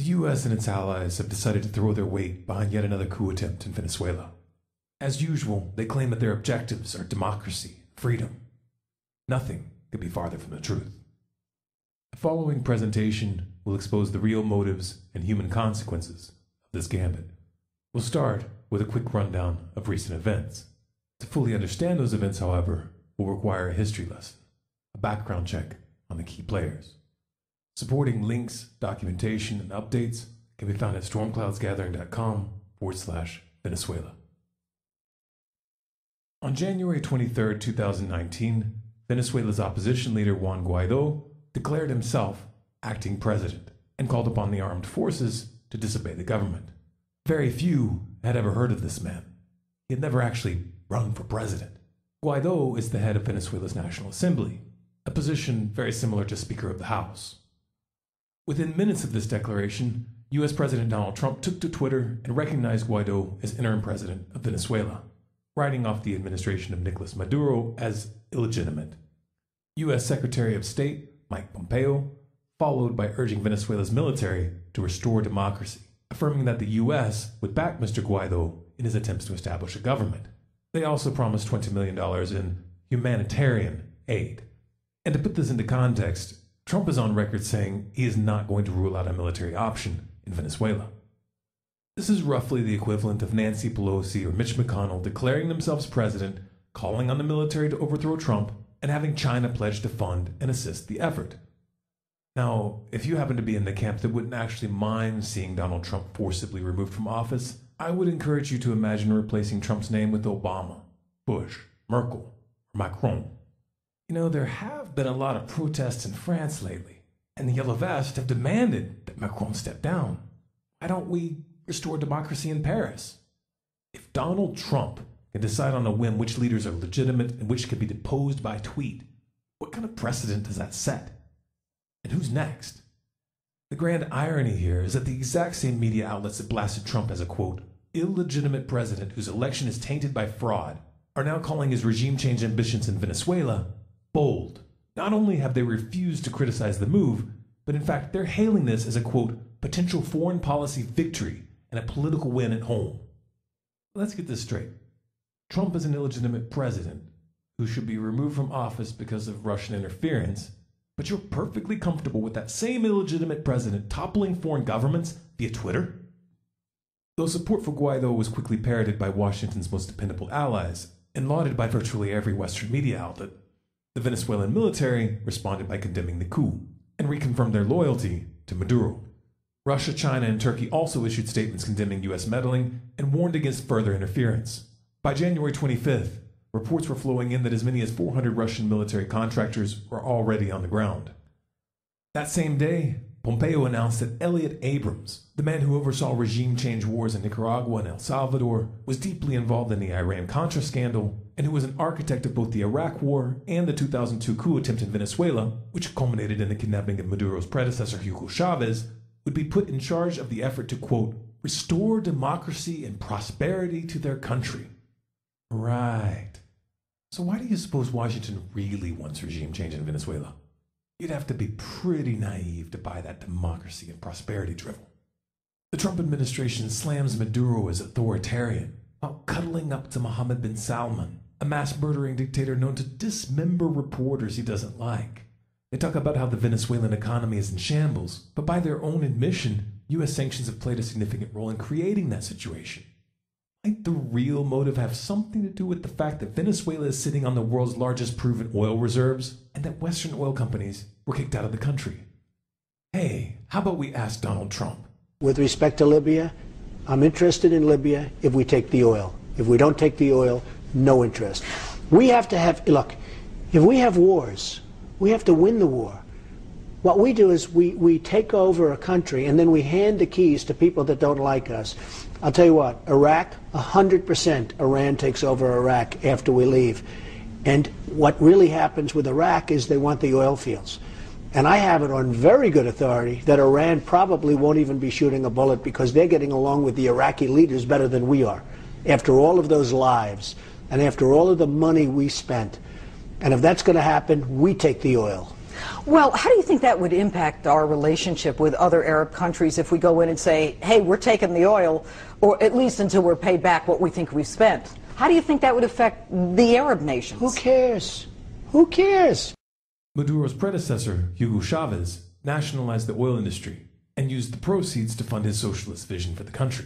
the U.S. and its allies have decided to throw their weight behind yet another coup attempt in Venezuela. As usual, they claim that their objectives are democracy, freedom. Nothing could be farther from the truth. The following presentation will expose the real motives and human consequences of this gambit. We'll start with a quick rundown of recent events. To fully understand those events, however, will require a history lesson, a background check on the key players. Supporting links, documentation, and updates can be found at stormcloudsgathering.com/Venezuela. On January 23, 2019, Venezuela's opposition leader Juan Guaidó declared himself acting president and called upon the armed forces to disobey the government. Very few had ever heard of this man. He had never actually run for president. Guaidó is the head of Venezuela's National Assembly, a position very similar to Speaker of the House. Within minutes of this declaration, U.S. President Donald Trump took to Twitter and recognized Guaidó as interim president of Venezuela, writing off the administration of Nicolas Maduro as illegitimate. U.S. Secretary of State Mike Pompeo followed by urging Venezuela's military to restore democracy, affirming that the U.S. would back Mr. Guaidó in his attempts to establish a government. They also promised $20 million in humanitarian aid. And to put this into context, Trump is on record saying he is not going to rule out a military option in Venezuela. This is roughly the equivalent of Nancy Pelosi or Mitch McConnell declaring themselves president, calling on the military to overthrow Trump, and having China pledge to fund and assist the effort. Now, if you happen to be in the camp that wouldn't actually mind seeing Donald Trump forcibly removed from office, I would encourage you to imagine replacing Trump's name with Obama, Bush, Merkel, or Macron. You know, there have been a lot of protests in France lately, and the Yellow Vests have demanded that Macron step down. Why don't we restore democracy in Paris? If Donald Trump can decide on a whim which leaders are legitimate and which can be deposed by tweet, what kind of precedent does that set? And who's next? The grand irony here is that the exact same media outlets that blasted Trump as a, quote, illegitimate president whose election is tainted by fraud are now calling his regime change ambitions in Venezuela bold. Not only have they refused to criticize the move, but in fact they're hailing this as a, quote, potential foreign policy victory and a political win at home. Let's get this straight. Trump is an illegitimate president who should be removed from office because of Russian interference, but you're perfectly comfortable with that same illegitimate president toppling foreign governments via Twitter? Though support for Guaidó was quickly parroted by Washington's most dependable allies and lauded by virtually every Western media outlet, the Venezuelan military responded by condemning the coup and reconfirmed their loyalty to Maduro. Russia, China, and Turkey also issued statements condemning U.S. meddling and warned against further interference. By January 25th, reports were flowing in that as many as 400 Russian military contractors were already on the ground. That same day, Pompeo announced that Elliot Abrams, the man who oversaw regime change wars in Nicaragua and El Salvador, was deeply involved in the Iran-Contra scandal and who was an architect of both the Iraq War and the 2002 coup attempt in Venezuela, which culminated in the kidnapping of Maduro's predecessor Hugo Chavez, would be put in charge of the effort to, quote, restore democracy and prosperity to their country. Right. So why do you suppose Washington really wants regime change in Venezuela? You'd have to be pretty naive to buy that democracy and prosperity drivel. The Trump administration slams Maduro as authoritarian while cuddling up to Mohammed bin Salman, a mass-murdering dictator known to dismember reporters he doesn't like. They talk about how the Venezuelan economy is in shambles, but by their own admission, U.S. sanctions have played a significant role in creating that situation. Might the real motive have something to do with the fact that Venezuela is sitting on the world's largest proven oil reserves and that Western oil companies were kicked out of the country? Hey, how about we ask Donald Trump? With respect to Libya, I'm interested in Libya if we take the oil. If we don't take the oil, no interest. We have to have, look, if we have wars, we have to win the war. What we do is we take over a country and then we hand the keys to people that don't like us. I'll tell you what, Iraq, 100% Iran takes over Iraq after we leave. And what really happens with Iraq is they want the oil fields. And I have it on very good authority that Iran probably won't even be shooting a bullet because they're getting along with the Iraqi leaders better than we are. After all of those lives and after all of the money we spent. And if that's going to happen, we take the oil. Well, how do you think that would impact our relationship with other Arab countries if we go in and say, hey, we're taking the oil, or at least until we're paid back what we think we've spent? How do you think that would affect the Arab nations? Who cares? Who cares? Maduro's predecessor, Hugo Chavez, nationalized the oil industry and used the proceeds to fund his socialist vision for the country.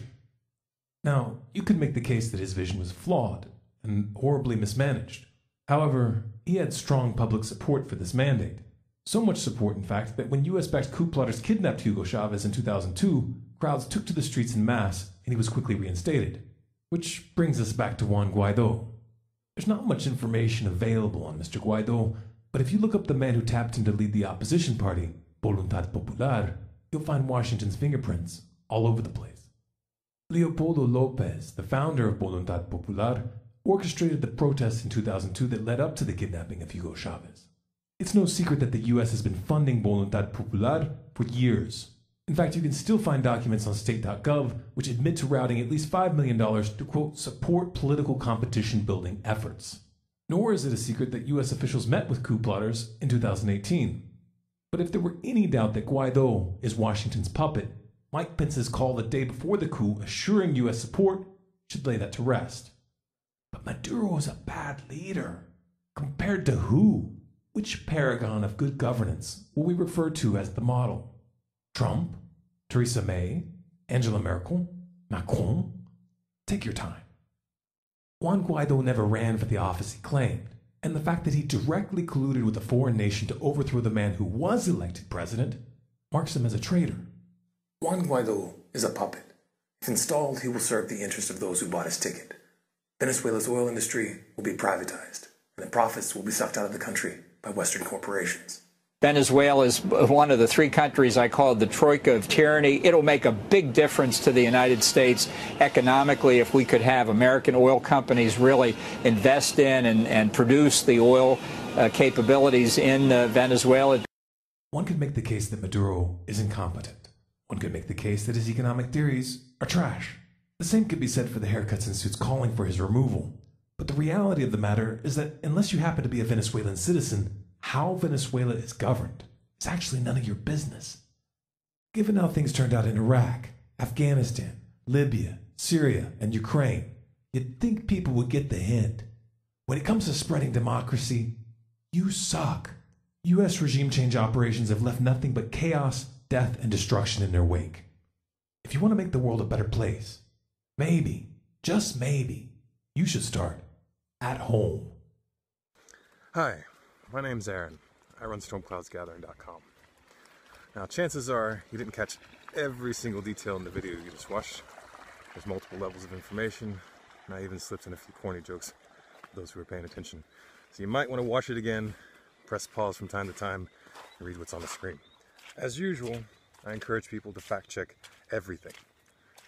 Now, you could make the case that his vision was flawed and horribly mismanaged. However, he had strong public support for this mandate. So much support, in fact, that when US-backed coup plotters kidnapped Hugo Chavez in 2002, crowds took to the streets en masse and he was quickly reinstated. Which brings us back to Juan Guaido. There's not much information available on Mr. Guaido, but if you look up the man who tapped him to lead the opposition party, Voluntad Popular, you'll find Washington's fingerprints all over the place. Leopoldo Lopez, the founder of Voluntad Popular, orchestrated the protests in 2002 that led up to the kidnapping of Hugo Chavez. It's no secret that the US has been funding Voluntad Popular for years. In fact, you can still find documents on state.gov which admit to routing at least $5 million to, quote, support political competition building efforts. Nor is it a secret that US officials met with coup plotters in 2018. But if there were any doubt that Guaido is Washington's puppet, Mike Pence's call the day before the coup assuring US support should lay that to rest. But Maduro is a bad leader. Compared to who? Which paragon of good governance will we refer to as the model? Trump? Theresa May? Angela Merkel? Macron? Take your time. Juan Guaido never ran for the office he claimed, and the fact that he directly colluded with a foreign nation to overthrow the man who was elected president marks him as a traitor. Juan Guaido is a puppet. If installed, he will serve the interest of those who bought his ticket. Venezuela's oil industry will be privatized, and the profits will be sucked out of the country by Western corporations. Venezuela is one of the three countries I call the troika of tyranny. It'll make a big difference to the United States economically if we could have American oil companies really invest in and produce the oil capabilities in Venezuela. One could make the case that Maduro is incompetent. One could make the case that his economic theories are trash. The same could be said for the haircuts and suits calling for his removal. But the reality of the matter is that unless you happen to be a Venezuelan citizen, how Venezuela is governed is actually none of your business. Given how things turned out in Iraq, Afghanistan, Libya, Syria, and Ukraine, you'd think people would get the hint. When it comes to spreading democracy, you suck. U.S. regime change operations have left nothing but chaos, death, and destruction in their wake. If you want to make the world a better place, maybe, just maybe, you should start at home. Hi, my name's Aaron. I run StormCloudsGathering.com. Now, chances are you didn't catch every single detail in the video you just watched. There's multiple levels of information, and I even slipped in a few corny jokes for those who are paying attention. So you might want to watch it again, press pause from time to time, and read what's on the screen. As usual, I encourage people to fact check everything.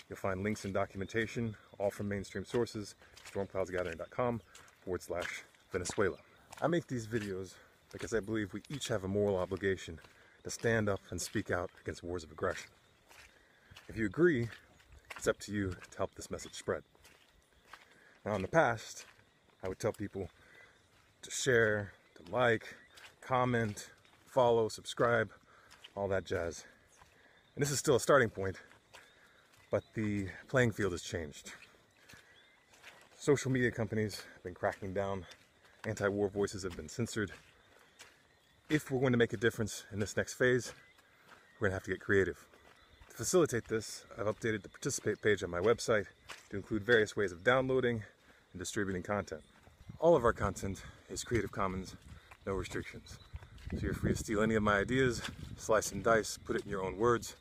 You'll find links and documentation, all from mainstream sources, StormCloudsGathering.com/Venezuela. I make these videos because I believe we each have a moral obligation to stand up and speak out against wars of aggression. If you agree, it's up to you to help this message spread. Now, in the past, I would tell people to share, to like, comment, follow, subscribe, all that jazz. And this is still a starting point, but the playing field has changed. Social media companies have been cracking down. Anti-war voices have been censored. If we're going to make a difference in this next phase, we're going to have to get creative. To facilitate this, I've updated the participate page on my website to include various ways of downloading and distributing content. All of our content is Creative Commons, no restrictions. So you're free to steal any of my ideas, slice and dice, put it in your own words,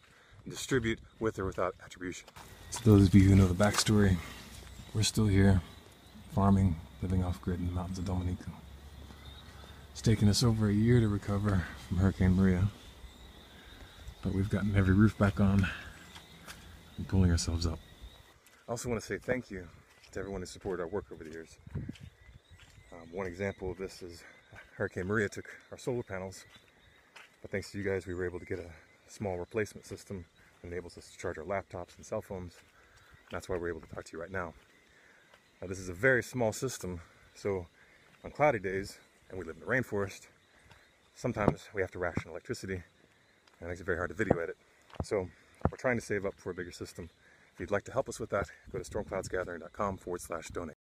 and distribute with or without attribution. To those of you who know the backstory, we're still here, farming, living off-grid in the mountains of Dominico. It's taken us over a year to recover from Hurricane Maria, but we've gotten every roof back on and pulling ourselves up. I also want to say thank you to everyone who supported our work over the years. One example of this is Hurricane Maria took our solar panels, but thanks to you guys we were able to get a small replacement system that enables us to charge our laptops and cell phones. And that's why we're able to talk to you right now. Now, this is a very small system, so on cloudy days, and we live in the rainforest, sometimes we have to ration electricity, and it makes it very hard to video edit. So we're trying to save up for a bigger system. If you'd like to help us with that, go to stormcloudsgathering.com/donate.